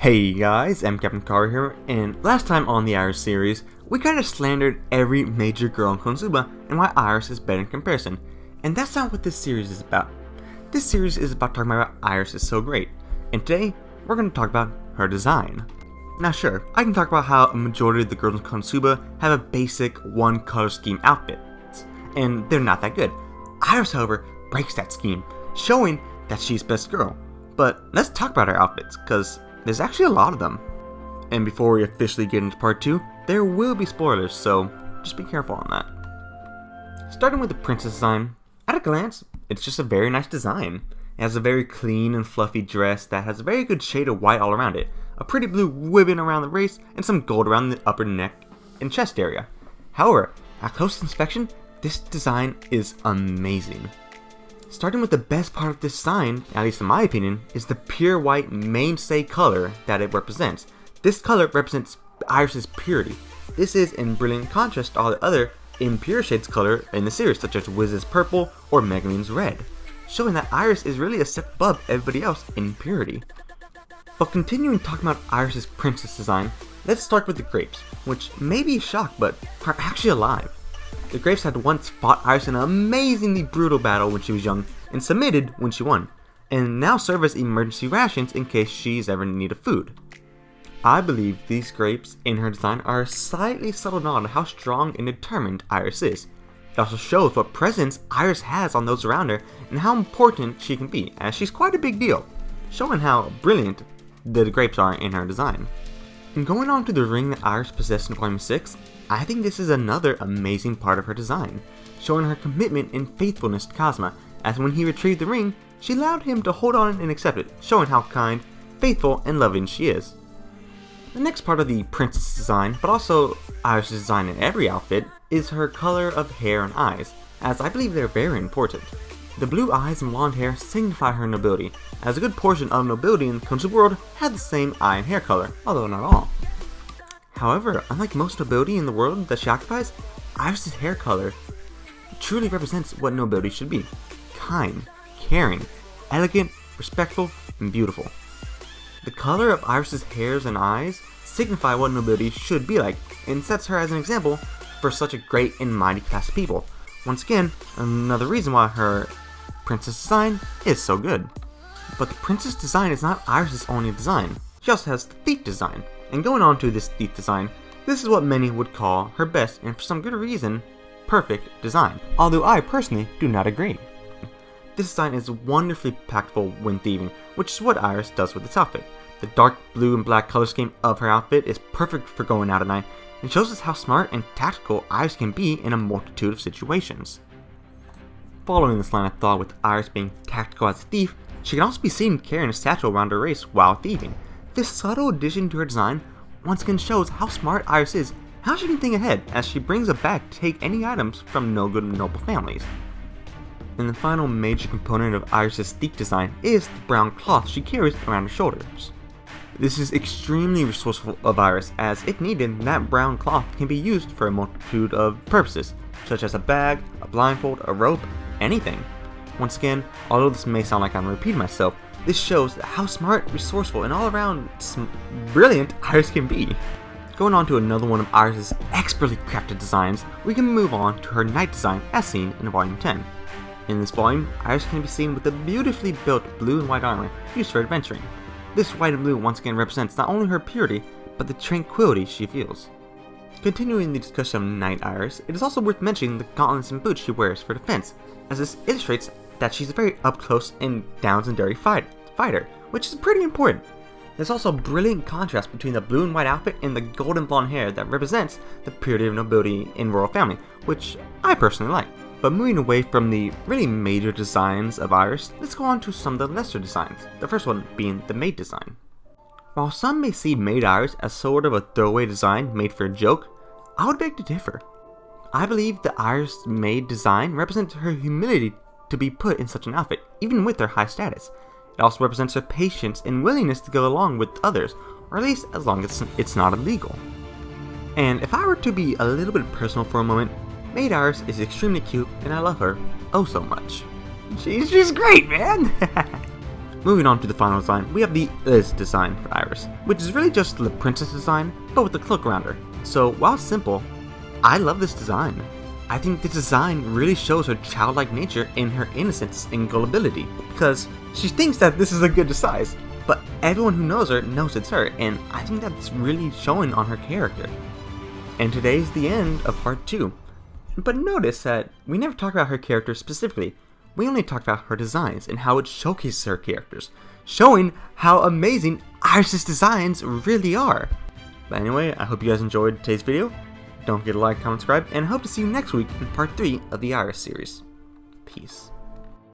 Hey guys, I'm Captain Car here, and last time on the Iris series, we kinda slandered every major girl in Konosuba and why Iris is better in comparison. And that's not what this series is about. This series is about talking about why Iris is so great, and today, we're gonna talk about her design. Now sure, I can talk about how a majority of the girls in Konosuba have a basic one color scheme outfits, and they're not that good. Iris, however, breaks that scheme, showing that she's best girl. But let's talk about her outfits, cause there's actually a lot of them. And before we officially get into part 2, there will be spoilers, so just be careful on that. Starting with the princess design, at a glance, it's just a very nice design. It has a very clean and fluffy dress that has a very good shade of white all around it, a pretty blue ribbon around the waist, and some gold around the upper neck and chest area. However, at close inspection, this design is amazing. Starting with the best part of this design, at least in my opinion, is the pure white mainstay color that it represents. This color represents Iris' purity. This is in brilliant contrast to all the other impure shades of color in the series, such as Wiz's purple or Megaline's red, showing that Iris is really a step above everybody else in purity. But continuing talking about Iris' princess design, let's start with the grapes, which may be a shock but are actually alive. The grapes had once fought Iris in an amazingly brutal battle when she was young, and submitted when she won, and now serve as emergency rations in case she's ever in need of food. I believe these grapes in her design are a slightly subtle nod to how strong and determined Iris is. It also shows what presence Iris has on those around her, and how important she can be, as she's quite a big deal, showing how brilliant the grapes are in her design. And going on to the ring that Iris possessed in Volume 6, I think this is another amazing part of her design, showing her commitment and faithfulness to Kazuma, as when he retrieved the ring, she allowed him to hold on and accept it, showing how kind, faithful, and loving she is. The next part of the princess design, but also Iris' design in every outfit, is her color of hair and eyes, as I believe they're very important. The blue eyes and blonde hair signify her nobility, as a good portion of nobility in the Konosuba world had the same eye and hair color, although not all. However, unlike most nobility in the world that she occupies, Iris' hair color truly represents what nobility should be. Kind, caring, elegant, respectful, and beautiful. The color of Iris' hairs and eyes signify what nobility should be like, and sets her as an example for such a great and mighty class of people. Once again, another reason why her princess design is so good. But the princess design is not Iris' only design. She also has the thief design. And going on to this thief design, this is what many would call her best, and for some good reason, perfect design. Although I personally do not agree. This design is wonderfully practical when thieving, which is what Iris does with this outfit. The dark blue and black color scheme of her outfit is perfect for going out at night, and shows us how smart and tactical Iris can be in a multitude of situations. Following this line of thought with Iris being tactical as a thief, she can also be seen carrying a satchel around her waist while thieving. This subtle addition to her design once again shows how smart Iris is, how she can think ahead as she brings a bag to take any items from no good and noble families. And the final major component of Iris' thief design is the brown cloth she carries around her shoulders. This is extremely resourceful of Iris, as if needed, that brown cloth can be used for a multitude of purposes, such as a bag, a blindfold, a rope, anything. Once again, although this may sound like I'm repeating myself, this shows how smart, resourceful, and all-around brilliant Iris can be. Going on to another one of Iris' expertly crafted designs, we can move on to her night design as seen in Volume 10. In this volume, Iris can be seen with a beautifully built blue and white armor used for adventuring. This white and blue once again represents not only her purity, but the tranquility she feels. Continuing the discussion of Night Iris, it is also worth mentioning the gauntlets and boots she wears for defense, as this illustrates that she's a very up-close and down-and-dirty fighter, which is pretty important. There's also a brilliant contrast between the blue and white outfit and the golden blonde hair that represents the purity of nobility in royal family, which I personally like. But moving away from the really major designs of Iris, let's go on to some of the lesser designs, the first one being the maid design. While some may see Maid Iris as sort of a throwaway design made for a joke, I would beg to differ. I believe the Iris maid design represents her humility to be put in such an outfit, even with her high status. It also represents her patience and willingness to go along with others, or at least as long as it's not illegal. And if I were to be a little bit personal for a moment, Maid Iris is extremely cute and I love her oh so much. She's great, man! Moving on to the final design, we have the Liz design for Iris, which is really just the princess design, but with the cloak around her. So while simple, I love this design. I think the design really shows her childlike nature and her innocence and gullibility, because she thinks that this is a good disguise, but everyone who knows her knows it's her, and I think that's really showing on her character. And today's the end of part 2. But notice that we never talked about her character specifically. We only talked about her designs and how it showcases her characters, showing how amazing Iris's designs really are. But anyway, I hope you guys enjoyed today's video. Don't forget to like, comment, subscribe, and I hope to see you next week in part 3 of the Iris series. Peace.